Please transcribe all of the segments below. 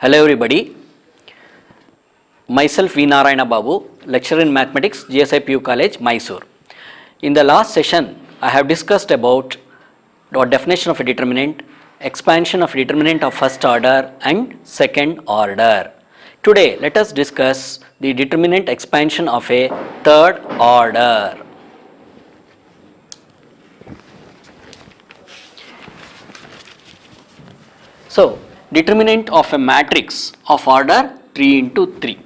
Hello everybody, myself V. Narayana Babu, lecturer in mathematics, GSIPU College, Mysore. In the last session, I have discussed about the definition of a determinant, expansion of a determinant of first order and second order. Today, let us discuss the determinant expansion of a third order. So, determinant of a matrix of order 3 into 3.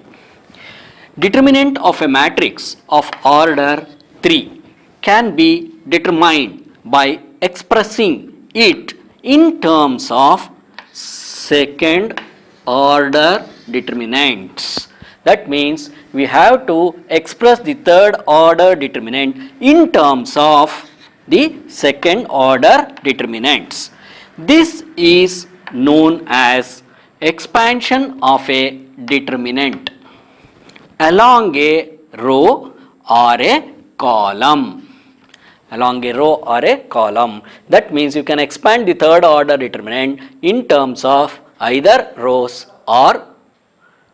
Determinant of a matrix of order 3 can be determined by expressing it in terms of second order determinants. That means we have to express the third order determinant in terms of the second order determinants. This is known as expansion of a determinant along a row or a column. Along a row or a column. That means you can expand the third order determinant in terms of either rows or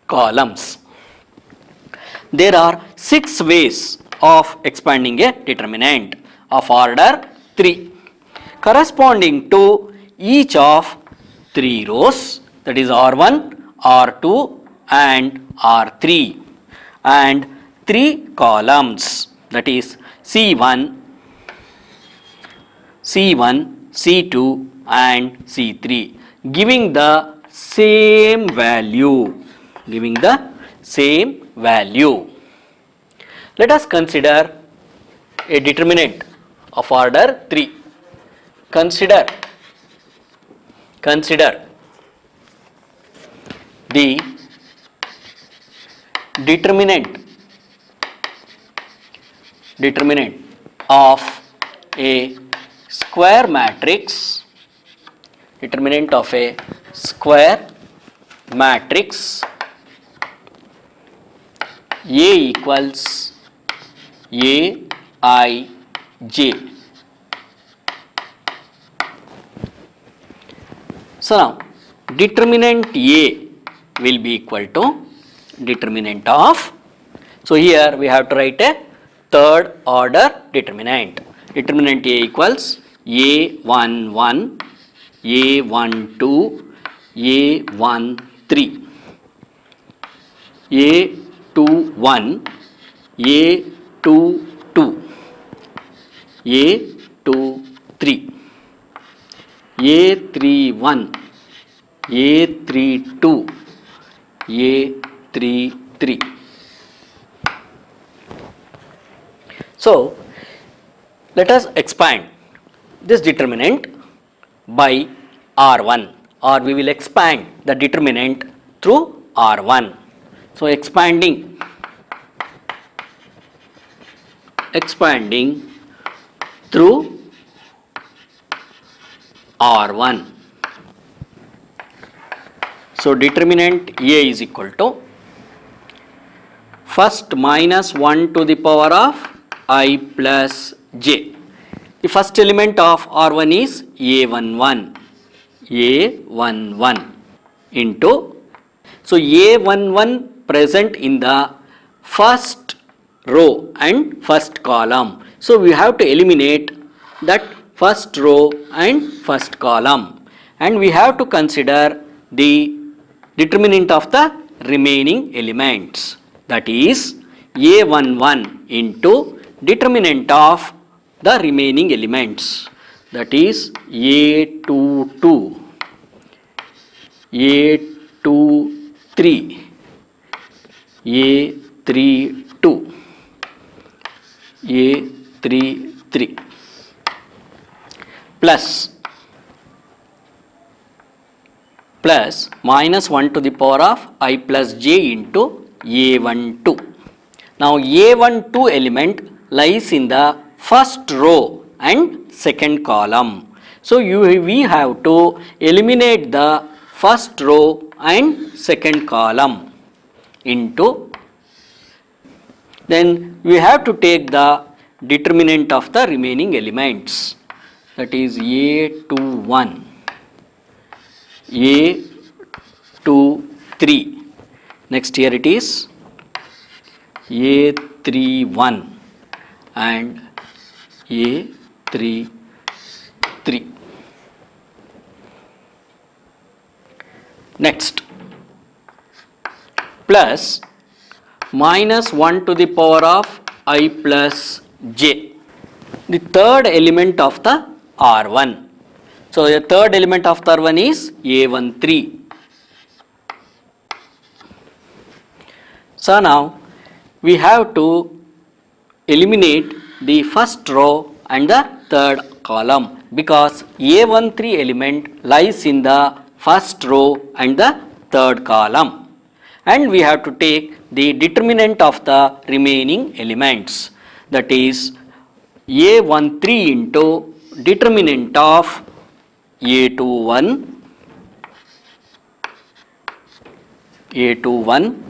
columns. There are 6 ways of expanding a determinant of order 3 corresponding to each of 3 rows, that is R1, R2 and R3, and 3 columns, that is C1, C2 and C3, giving the same value. Let us consider a determinant of order 3. Consider the determinant of a square matrix, A equals Aij. So now determinant A will be equal to determinant of, so here we have to write a third order determinant. Determinant A equals A11, A12, A13, A21, A22, A23, A31, A32, A33. So, let us expand this determinant by R1, or we will expand the determinant through R1. So, expanding through R1. So, determinant A is equal to first minus 1 to the power of I plus j. The first element of R1 is A11 into, so A11 present in the first row and first column. So, we have to eliminate that first row and first column, and we have to consider the determinant of the remaining elements, that is A11 into determinant of the remaining elements, that is A22, A23, A32, A33 plus minus 1 to the power of I plus j into A12. Now A12 element lies in the first row and second column. So we have to eliminate the first row and second column into, then we have to take the determinant of the remaining elements, that is A21, A23, 3. Next here it is A31 and A33. Next, plus minus 1 to the power of I plus j, the third element of the R1. So the third element of the R1 is A13. So now we have to eliminate the first row and the third column, because A13 element lies in the first row and the third column, and we have to take the determinant of the remaining elements, that is A13 into determinant of A21, A21,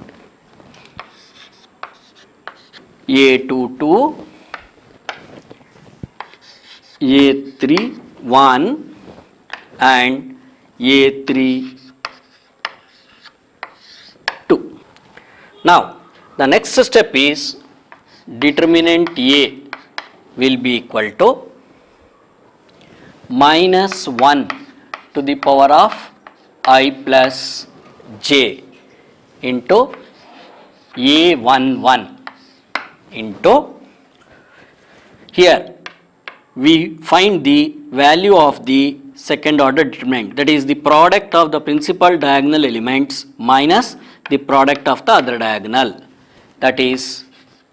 A22, A31 and A32. Now the next step is determinant A will be equal to minus 1 to the power of I plus j into A11 into, here we find the value of the second order determinant, that is the product of the principal diagonal elements minus the product of the other diagonal, that is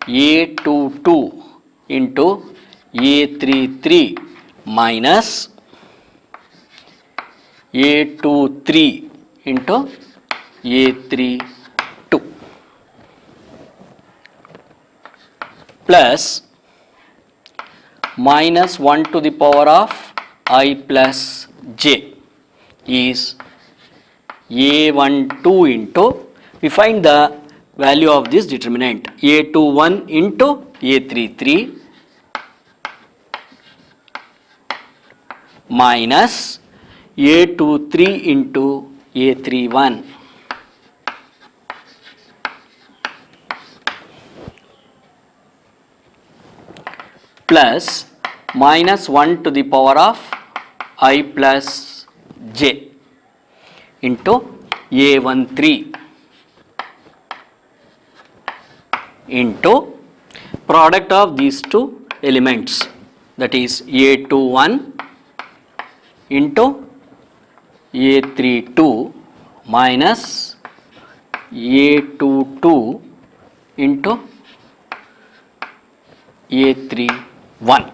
A22 into A33 minus A23 into A32 plus minus 1 to the power of I plus j is A12 into, we find the value of this determinant, A21 into A33 minus A23 into A31 plus minus 1 to the power of I plus j into A13 into product of these two elements, that is A21 into A32 minus A22 into A31.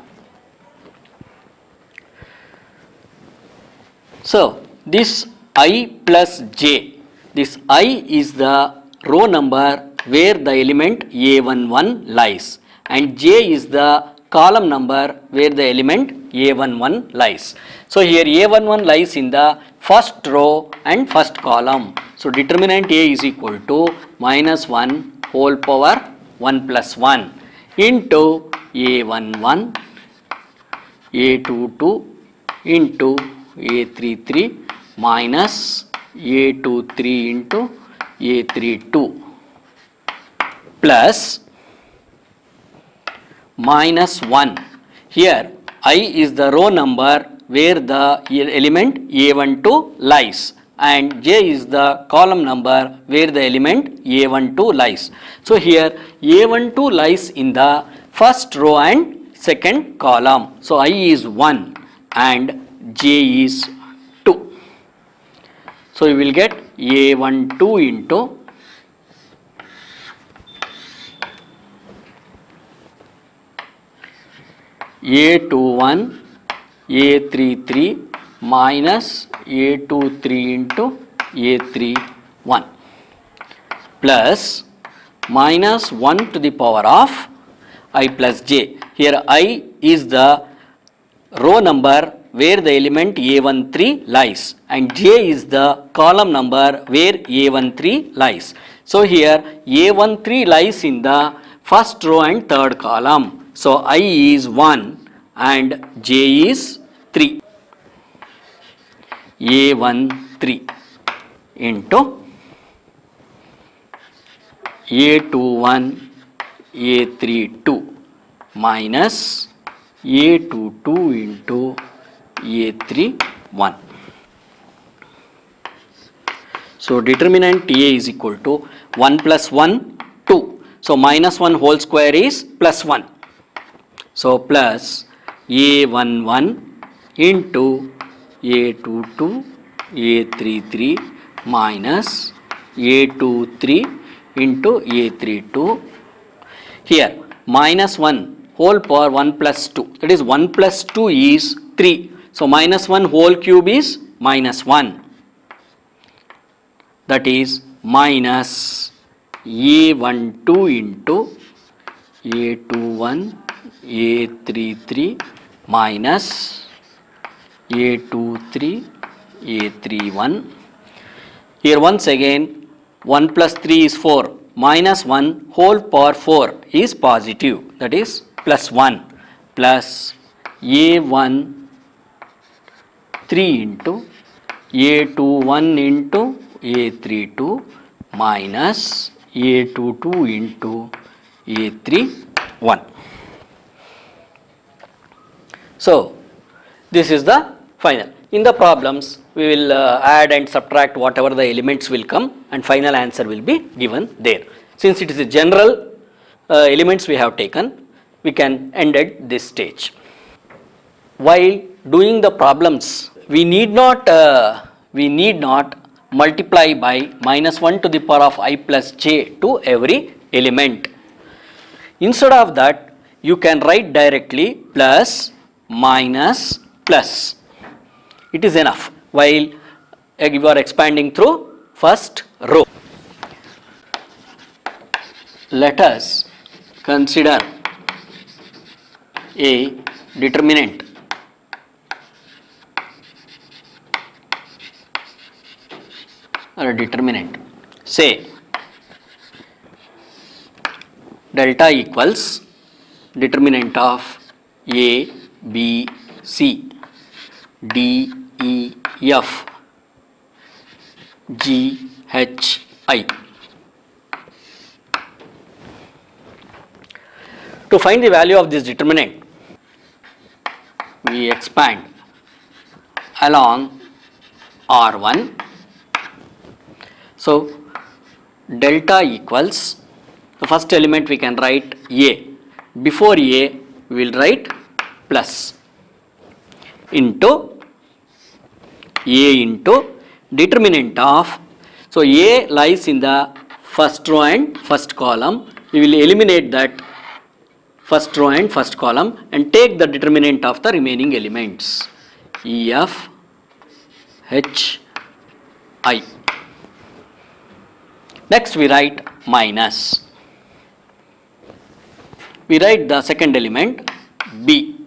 So this I plus j, this I is the row number where the element A11 lies, and j is the column number where the element A11 lies. So here A11 lies in the first row and first column. So determinant A is equal to minus 1 whole power 1 plus 1 into A11, A22 into A33 minus A23 into A32 plus minus 1. Here I is the row number where the element A12 lies, and j is the column number where the element A12 lies. So here A12 lies in the first row and second column. So I is 1 and j is 2. So you will get A12 into A21 A33 minus A23 into A31 plus minus 1 to the power of I plus j. Here I is the row number where the element A13 lies, and j is the column number where A13 lies. So here A13 lies in the first row and third column. So I is 1 and j is 3. A13 into A21 A32 minus A22 into A31. So determinant A is equal to 1 plus 1 2. So minus 1 whole square is plus 1. So plus A11 into A22 A33 minus A23 into A32. Here minus 1 whole power 1 plus 2, that is 1 plus 2 is 3. So minus 1 whole cube is minus 1, that is minus A12 into A21 A33 minus A23 A31. Here once again 1 plus 3 is 4, minus 1 whole power 4 is positive, that is plus 1, plus A1 3 into A21 into A32 minus A22 into A31. So this is the final. In the problems we will add and subtract whatever the elements will come, and final answer will be given there. Since it is a general elements we have taken, we can end at this stage. While doing the problems, we need not multiply by minus 1 to the power of I plus j to every element. Instead of that, you can write directly plus minus plus. It is enough while you are expanding through first row. Let us consider a determinant or a determinant. Say delta equals determinant of A, B, C, D, E, F, G, H, I. To find the value of this determinant, we expand along R1. So delta equals, the first element we can write A. Before A we will write plus into A into determinant of, so A lies in the first row and first column. We will eliminate that first row and first column and take the determinant of the remaining elements E, F, H, I. Next we write minus. We write the second element B,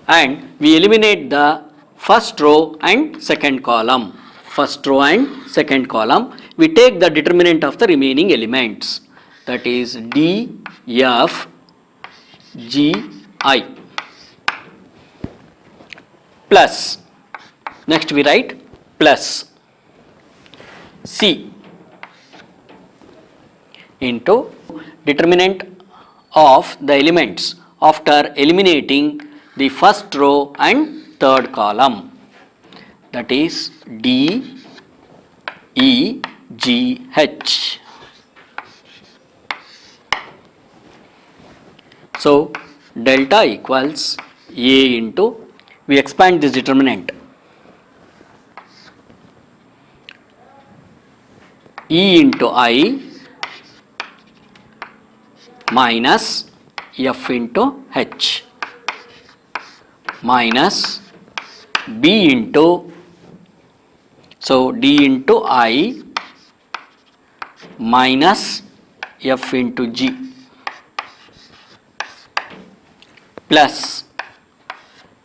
and we eliminate the first row and second column. First row and second column, we take the determinant of the remaining elements, that is D, F, G, I. Plus, next we write plus C into determinant of the elements after eliminating the first row and third column, that is D, E, G, H. So delta equals A into, we expand this determinant, E into I minus F into H minus B into, so D into I minus F into G plus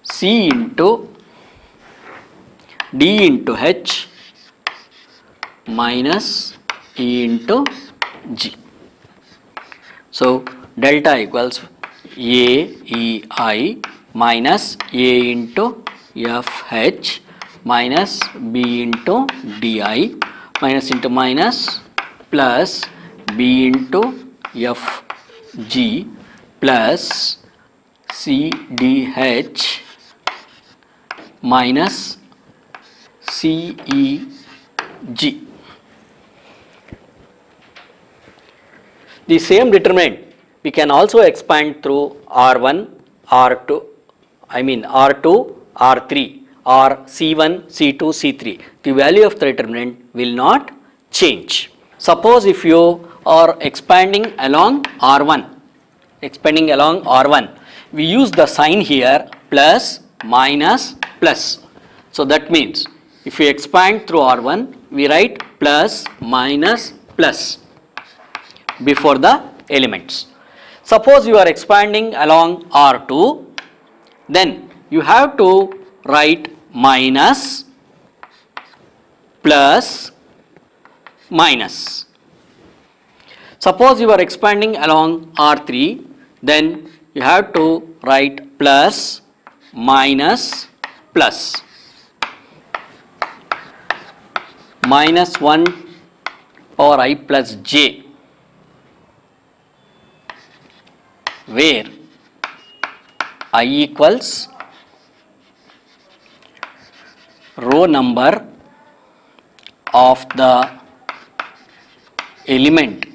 C into D into H minus E into G. So delta equals A E I minus A into F H minus B into D I minus into minus plus B into FG plus CDH minus CEG. The same determinant we can also expand through R1, R2, R2, R3 or C1, C2, C3. The value of the determinant will not change. Suppose if you are expanding along R1, we use the sign here plus, minus, plus. So that means if we expand through R1, we write plus, minus, plus before the elements. Suppose you are expanding along R2, then you have to write minus, plus, minus. Suppose you are expanding along R3, then you have to write plus, minus, plus. Minus 1 power I plus j, where I equals row number of the element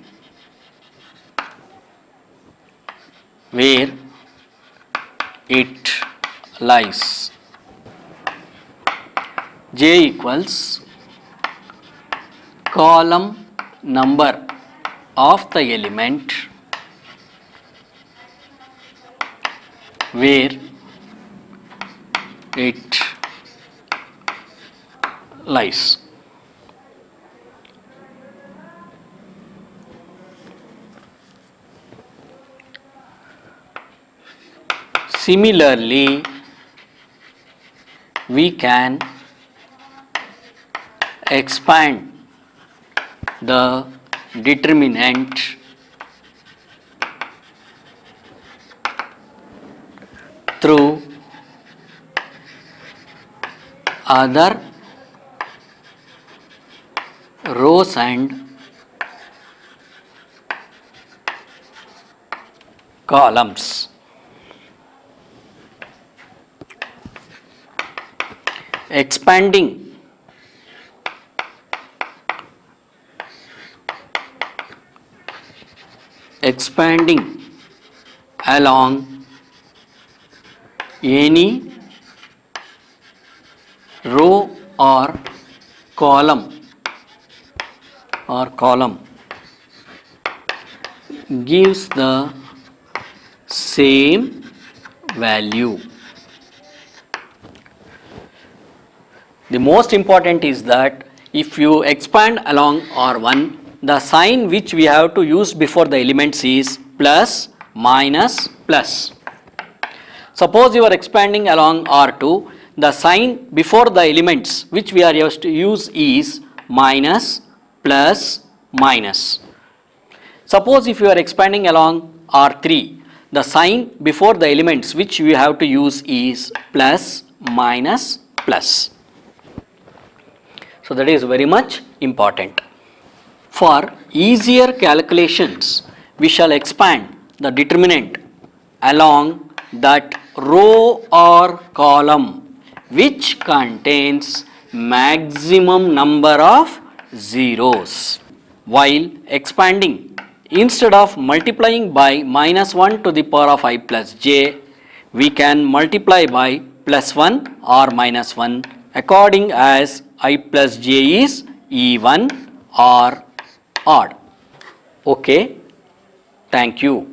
where it lies. J equals column number of the element where it lies. Similarly, we can expand the determinant through other rows and columns. Expanding along any row or column gives the same value. The most important is that if you expand along R1, the sign which we have to use before the elements is plus, minus, plus. Suppose you are expanding along R2, the sign before the elements which we are used to use is minus, plus, minus. Suppose if you are expanding along R3, the sign before the elements which we have to use is plus, minus, plus. So that is very much important. For easier calculations, we shall expand the determinant along that row or column which contains maximum number of zeros. While expanding, instead of multiplying by minus 1 to the power of I plus j, we can multiply by plus 1 or minus 1 according as I plus j is even or odd. Okay, thank you.